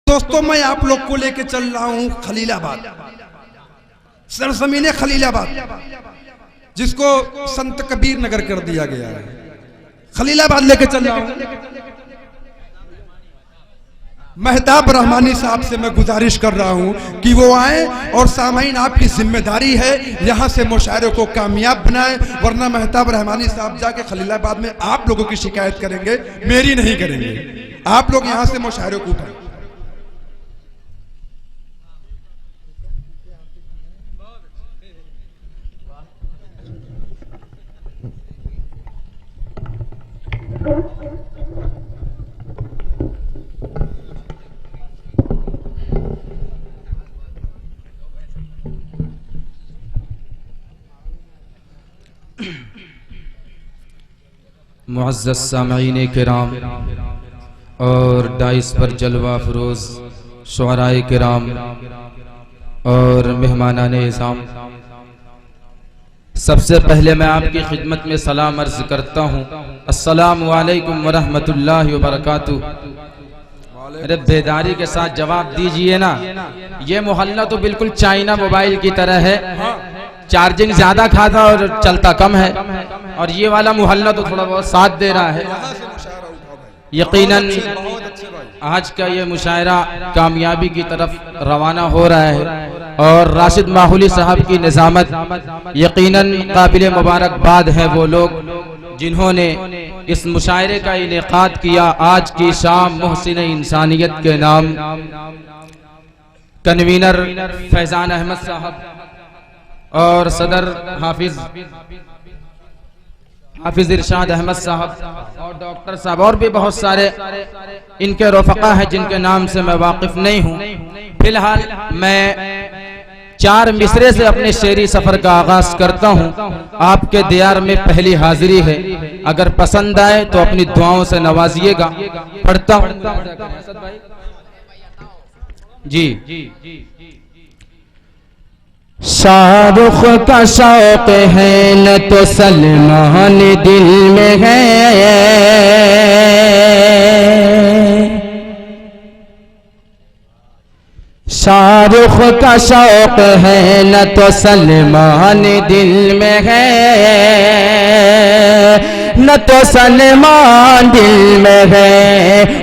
दोस्तों मैं आप लोग को लेके चल रहा हूं खलीलाबाद, सरजमीन खलीलाबाद, जिसको संत कबीर नगर कर दिया गया है। खलीलाबाद लेके चल रहा हूं। मेहताब रहमानी साहब से मैं गुजारिश कर रहा हूं कि वो आए और सामाईन आपकी जिम्मेदारी है यहां से मुशायरे को कामयाब बनाए, वरना मेहताब रहमानी साहब जाके खलीलाबाद में आप लोगों की शिकायत करेंगे, मेरी नहीं करेंगे। आप लोग यहां से मुशायरे को उठाएं। मुअज़्ज़ज़ सामईन किराम और डाइस पर जलवा फरोज शुअराए किराम और मेहमानाने इज़ाम, सबसे पहले मैं आपकी खिदमत में सलाम अर्ज करता हूँ। अस्सलामु अलैकुम व रहमतुल्लाहि व बरकातुहू। अरे बेदारी के साथ जवाब दीजिए ना, ये मोहल्ला तो बिल्कुल चाइना मोबाइल की तरह है, चार्जिंग ज्यादा खाता और चलता कम है, और ये वाला मोहल्ला तो थोड़ा बहुत साथ दे रहा है। यकीनन आज का ये मुशायरा कामयाबी की तरफ रवाना हो रहा है और राशिद माहौली साहब की निज़ामत यकीनन काबिल मुबारकबाद है वो लोग जिन्होंने इस मुशायरे का इनेकाद किया। आज की शाम मोहसिन इंसानियत के नाम कन्वीनर फैजान अहमद साहब और सदर हाफिज इरशाद अहमद साहब और डॉक्टर साहब और भी बहुत सारे इनके रफ़क़ा हैं जिनके नाम से मैं वाकिफ नहीं हूँ। फिलहाल मैं 4 मिसरे से अपने शेरी सफर का आगाज करता हूँ। आपके दियार में पहली हाजिरी है, अगर पसंद आए तो अपनी दुआओं से नवाजिएगा। पढ़ता हूँ जी। शाहरुख का शौक है न तो सलमान दिल में है, शाहरुख का शौक है न तो सलमान दिल में है, न तो सलमान दिल में है।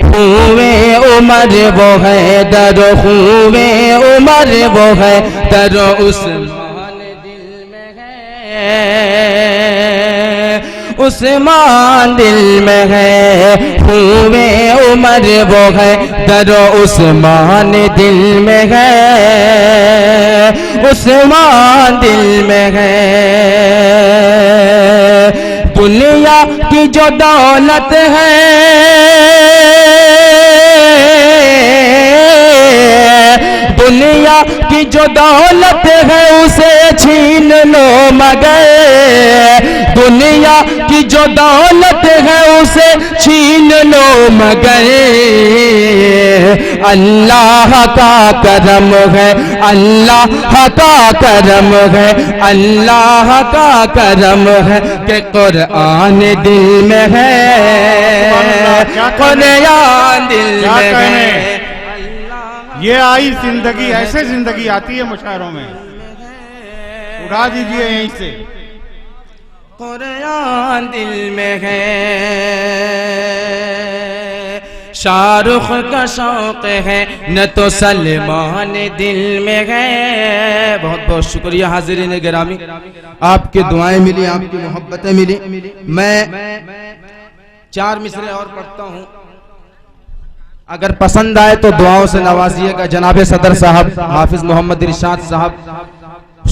हुए उमर वो है दर, हुए उमर वो है दर, उस्मान दिल में है, उस्मान दिल में है। हुए उमर वो है दर, उस्मान दिल में है, उस्मान दिल में है। दुनिया की जो दौलत है, दुनिया की जो दौलत है उसे छीन लो मगर, दुनिया की जो दौलत है उसे छीन लो मगर, अल्लाह का करम है, अल्लाह का करम है, अल्लाह का करम है कि कुरान दिल में है, कुरान दिल में है। ये आई जिंदगी, ऐसे जिंदगी आती है मुशायरों में, उड़ा दीजिए यहीं से। कुरान दिल में है, शाहरुख का शौक है न तो सलमान दिल में है। बहुत बहुत शुक्रिया हाज़िरीन गिरामी, आपकी दुआएं मिली, आपकी मोहब्बतें मिली। मैं 4 मिसरे और पढ़ता हूँ, अगर पसंद आए तो दुआओं से नवाजिएगा। जनाब सदर साहब हाफिज मोहम्मद इरशाद साहब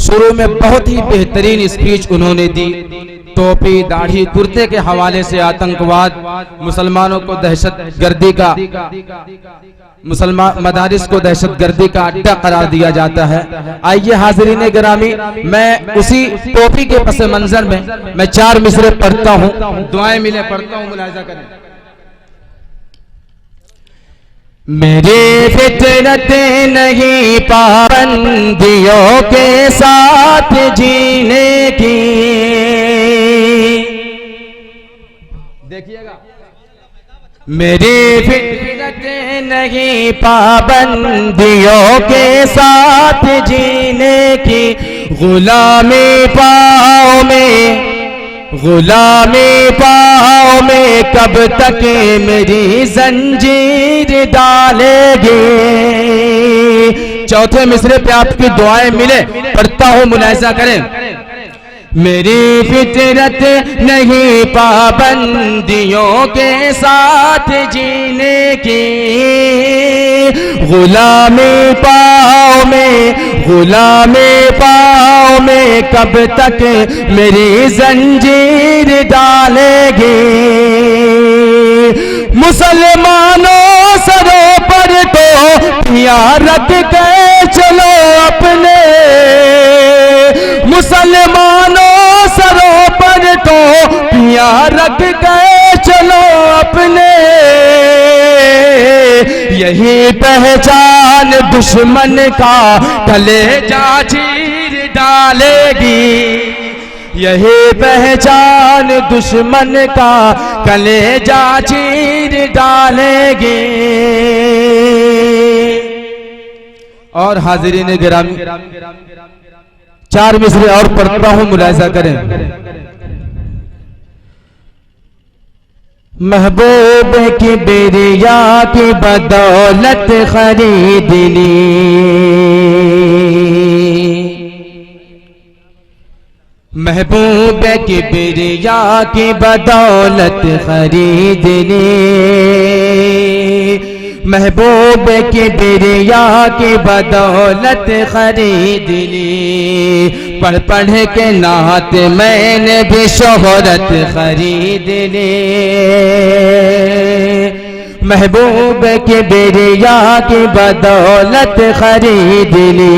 शुरू में बहुत ही बेहतरीन स्पीच उन्होंने दी। टोपी दाढ़ी कुर्ते के हवाले से आतंकवाद, मुसलमानों को दहशतगर्दी का, मुसलमान मदारिस को दहशतगर्दी का अड्डा करार दिया जाता है। आइए हाज़िरीन गिरामी, मैं उसी टोपी के पस मंजर में मैं 4 मिसरे पढ़ता हूँ, दुआएं मिले पढ़ता हूँ, मुलाहिज़ा करें। मेरी फितरत नहीं पाबंदियों के साथ जीने की, देखिएगा मेरी फितरत नहीं पाबंदियों के साथ जीने की, गुलामी पाँव में कब तक मेरी जंजीर डालेगी। चौथे मिसरे पे आपकी दुआएं मिले, पढ़ता हूं, मुलाहिजा करें। मेरी फितरत नहीं पाबंदियों के साथ जीने की, गुलामी पाँव में कब तक मेरी जंजीर डालेगी। मुसलमानों सरों पर तो पिया रख के चलो अपने, मुसलमानों सरों पर तो पिया रख के चलो अपने। यही पहचान दुश्मन का कलेजा चीर डालेगी, यही पहचान दुश्मन का कलेजा चीर डालेगी। और हाजिरीन गिरामी, 4 मिसरे और पढ़ता हूं, मुलाहिजा करें। महबूब की बिरिया की बदौलत खरीद ली, महबूब की बिरिया की बदौलत खरीद ली, महबूब की बिरिया की बदौलत खरीद ली। पढ़ पढ़ के नात मैंने भी शोहरत खरीद ली, महबूब की बिरिया की बदौलत खरीद ली।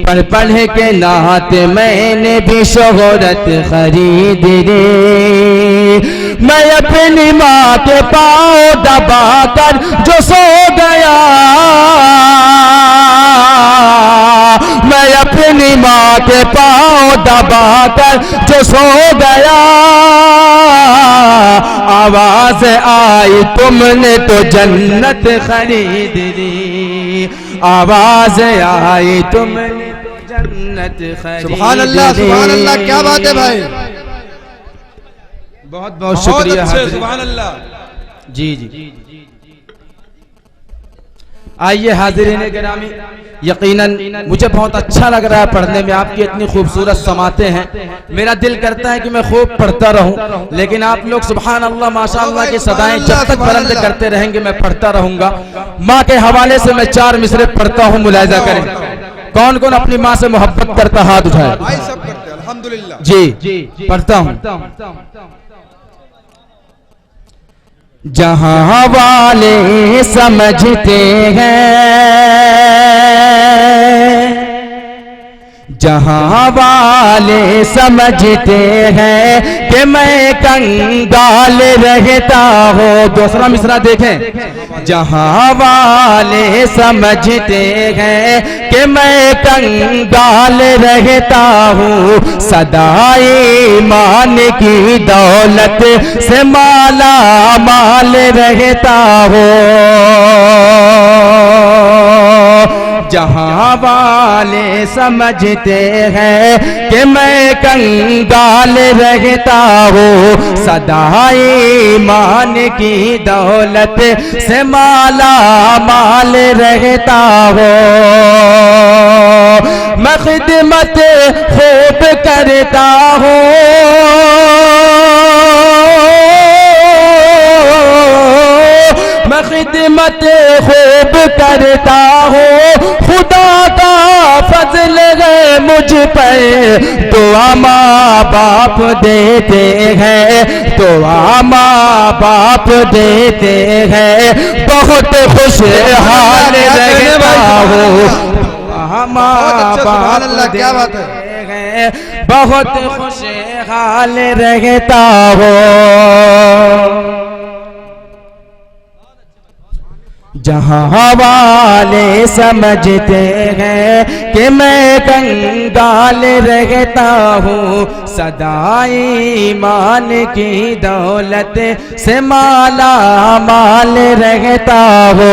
पढ़ पढ़ के नात मैंने भी शोहरत खरीद ली। मैं अपनी माँ के पाँव दबा कर जो सो गया, मैं अपनी माँ के पाँव दबा कर जो सो गया। आवाज आई तुमने तो जन्नत खरीद ली, आवाज आई तुमने तो जन्नत खरीद ली। सुभान अल्लाह, सुभान अल्लाह, क्या बात है भाई, बहुत बहुत शुक्रिया। सुभान अल्लाह। जी जी, आइए हाजिरीन गिरामी, यकीनन मुझे बहुत अच्छा लग रहा है पढ़ने में, आपकी इतनी खूबसूरत समाते हैं। मेरा दिल करता है कि मैं खूब पढ़ता रहूं, लेकिन आप लोग सुभान अल्लाह माशाअल्लाह की सदाएं जब तक बुलंद करते रहेंगे मैं पढ़ता रहूंगा। माँ के हवाले से मैं 4 मिसरे पढ़ता हूं, मुलाहिजा करें। कौन कौन अपनी माँ से मोहब्बत करता, हाथ उठाए। सब करते हैं अल्हम्दुलिल्लाह। जी पढ़ता हूं। जहां वाले समझते हैं, जहां वाले समझते हैं कि मैं कंगाल रहता हूँ। दूसरा मिसरा देखें। जहां वाले समझते हैं कि मैं कंगाल रहता हूँ, सदाई मान की दौलत से माला माल रहता हूँ। जहां वाले समझते हैं कि मैं कंगाल रहता हूँ, सदाई मान की दौलत से माला माल रहता हूँ। मैं खिदमत खूब करता हूँ, मैं खिदमत खूब करता हूँ। खुदा का फजल है मुझ पर, दुआ माँ बाप देते हैं, दुआ माँ बाप देते हैं। बहुत खुशहाल रहता हूँ, माँ बाप क्या बात है, बहुत खुशहाल रहता हूँ। जहाँ वाले समझते हैं कि मैं कंगाल रहता हूँ, सदाई ईमान की दौलत से माला माल रहता हूँ।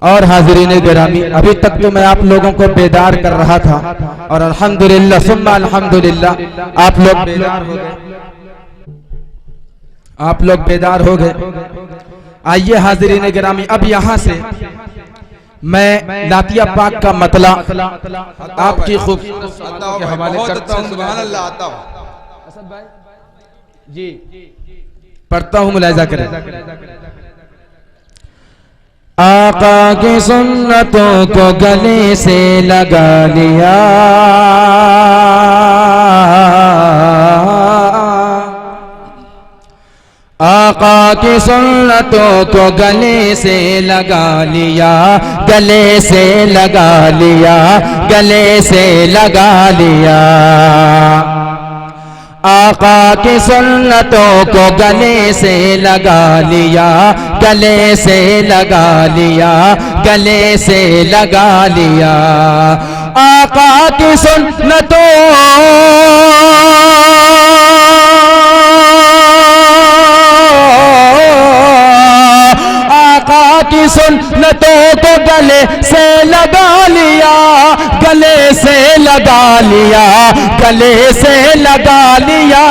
और हाज़रीन गिरामी, अभी तक तो मैं आप लोगों को बेदार कर रहा था और अल्हम्दुलिल्लाह सुम्मा अल्हम्दुलिल्लाह आप लोग बेदार हो गए, आप लोग बेदार हो गए। आइए हाज़रीन गिरामी, अब यहाँ से मैं नातिया पाक का मतला आपकी खूबसूरत के हवाले करता हूँ। सुभान अल्लाह। आता हूँ जी, पढ़ता हूँ, मुलाहिज़ा करें। आका की सुन्नतों को गले से लगा लिया, आका की सुन्नतों को गले से लगा लिया, गले से लगा लिया, गले से लगा लिया। आका की सुन्नतों को गले से लगा लिया, गले से लगा लिया, गले से लगा लिया। आका की सुन्नतों की सुन्नतों को गले से लगा लिया, गले से लगा लिया, गले से लगा लिया।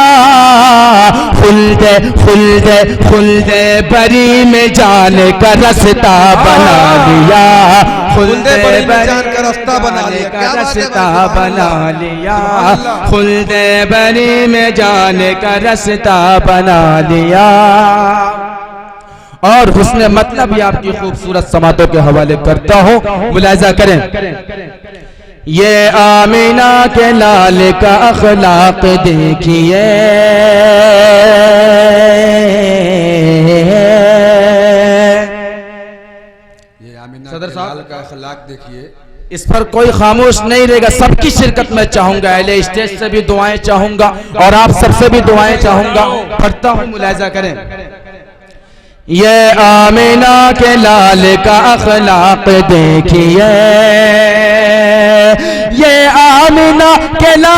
खुल्दे खुल्दे खुल्दे बरी में जान का रास्ता बना लिया, खुल्दे बरी में जान का रास्ता बना लिया, का रास्ता बना लिया, खुल्दे बरी में जान का रास्ता बना लिया। और हुस्न मतलब भी आपकी खूबसूरत समातों के हवाले करता हूँ, मुलाहिज़ा करें। ये आमीना के लाल का अखलाक देखिए, ये आमीना के लाल का अखलाक देखिए। इस पर कोई खामोश नहीं रहेगा, सबकी शिरकत में चाहूंगा, अहले स्टेज से भी दुआएं चाहूंगा और आप सबसे भी दुआएं चाहूंगा। पढ़ता हूँ, मुलाहिज़ा करें। ये आमीना के लाल का अखलाक देखिए, ये आमीना के लाल,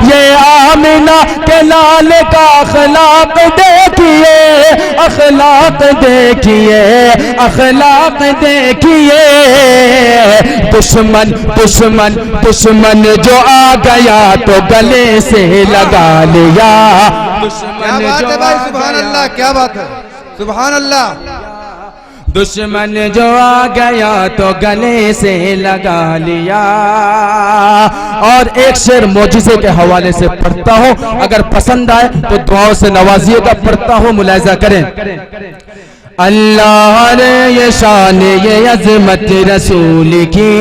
ये आमीना के लाल का अखलाक देखिए, अखलाक देखिए, अखलाक देखिए। दुश्मन दुश्मन दुश्मन जो आ गया तो गले से लगा लिया, दुश्मन क्या बात है भाई, सुभान अल्लाह, क्या बात है, सुभान अल्लाह। दुश्मन जो आ गया तो गले से लगा लिया। और एक शेर मौजिज़े के हवाले से पढ़ता हूँ, अगर पसंद आए तो दुआओं से नवाजिएगा। पढ़ता हूँ, मुलाहिज़ा करें। अल्लाह रे ये शान ये अज़मत रसूल की,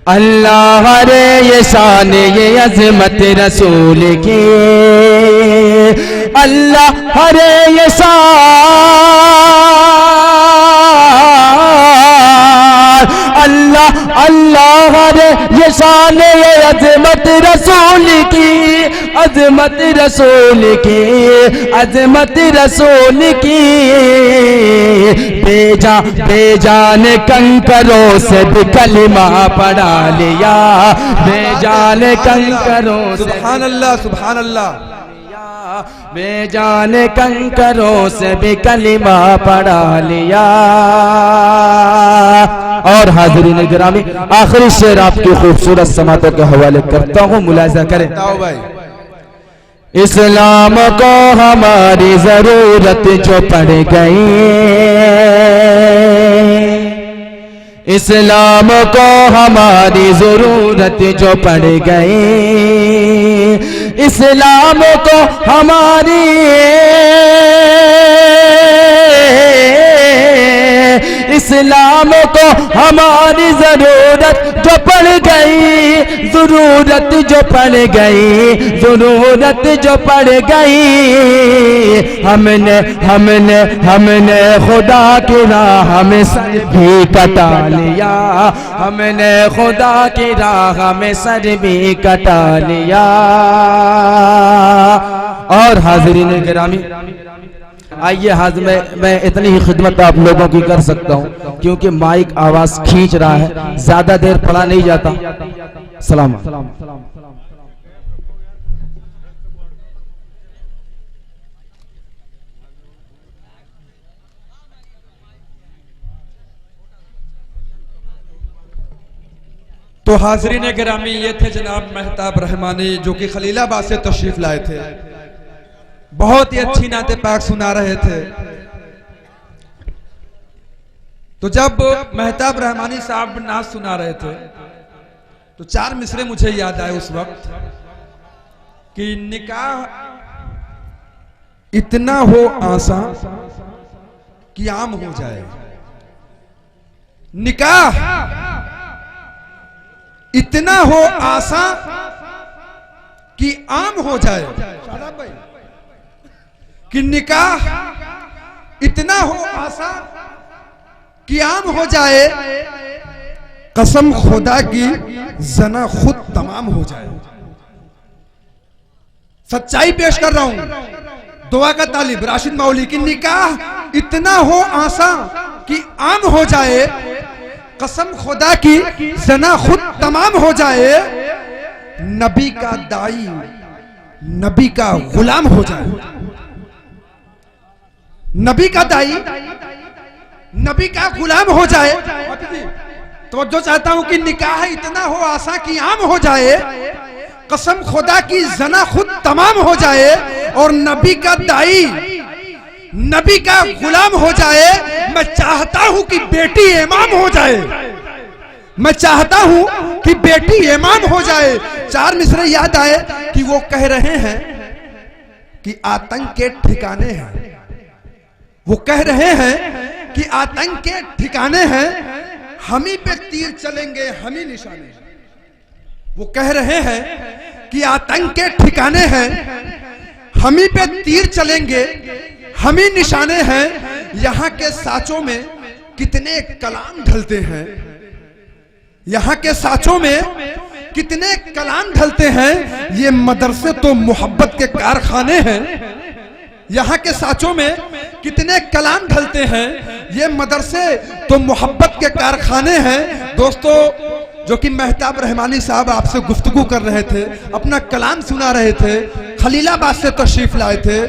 अल्लाह रे ये शान ये अज़मत रसूल की, अल्लाह रे ये अल्लाह अल्लाह रे ये शान ये अज़मत रसूल की, अज़मत रसूल की, अज़मत रसूल की। बेजान कंकरों से भी कलिमा पढ़ा लिया, बेजान कंकरों से, सुभान अल्लाह, सुभान अल्लाह। बेजान कंकरों से भी कलिमा पढ़ा लिया। और हाज़रीन गिरामी, आखिरी शेर आपकी खूबसूरत समातों के हवाले करता हूँ, मुलाहिज़ा करें। इस्लाम को हमारी जरूरत जो पड़ गई, इस्लाम को हमारी जरूरत जो पड़ गई, इस्लाम को हमारी इस्लाम को हमारी जरूरत जो पड़ गई, जरूरत जो पड़ गई, जरूरत जो पड़ गई, हमने हमने हमने खुदा की राह में सर भी कटा लिया, हमने खुदा की राह में सर भी कटा लिया। और हाज़रीन गिरामी, आइए हाज़िर मैं इतनी ही खिदमत आप लोगों की कर सकता हूँ क्योंकि माइक आवाज खींच रहा है, ज्यादा देर पढ़ा नहीं जाता। सलाम। तो हाज़रीन गिरामी, ये थे जनाब महताब रहमानी जो कि खलीलाबाद से तशरीफ लाए थे। बहुत ही अच्छी नाते पाक सुना रहे थे। तो जब महताब रहमानी साहब नात सुना रहे थे तो 4 मिसरे मुझे याद आए उस वक्त कि निकाह इतना हो आसान कि आम हो जाए, निकाह इतना हो आसान कि आम हो जाए, कि निकाह इतना हो आसान कि आम हो जाए, कसम खुदा की जना खुद तमाम हो जाए। सच्चाई पेश कर रहा हूं, दुआ का तालिब राशिद मौली की निकाह इतना हो आसान कि आम हो जाए, कसम खुदा की जना खुद तमाम हो जाए, नबी का दाई नबी का गुलाम हो जाए, नबी का दाई नबी का गुलाम हो जाए। तो जो चाहता हूं कि निकाह इतना हो आसान कि आम हो जाए, कसम खुदा की जना खुद तमाम हो जाए, और नबी का दाई नबी का गुलाम हो जाए। मैं चाहता हूं कि बेटी इमाम हो जाए, मैं चाहता हूं कि बेटी इमाम हो जाए। 4 मिसरे याद आए कि वो कह रहे हैं कि आतंक के ठिकाने हैं, वो कह रहे हैं कि आतंक के ठिकाने हैं, हम ही पे तीर चलेंगे हम ही निशाने। वो कह रहे हैं कि आतंक के ठिकाने हैं, हम ही पे तीर चलेंगे हम ही निशाने हैं। यहाँ के साचों में कितने कलाम ढलते हैं, यहाँ के साचों में कितने कलाम ढलते हैं, ये मदरसे तो मोहब्बत के कारखाने हैं। यहाँ के साचों में कितने कलाम ढलते हैं, ये मदरसे तो मोहब्बत के कारखाने हैं। दोस्तों, जो कि महताब रहमानी साहब आपसे गुफ्तगू कर रहे थे, अपना कलाम सुना रहे थे, खलीलाबाद से तशरीफ लाए थे।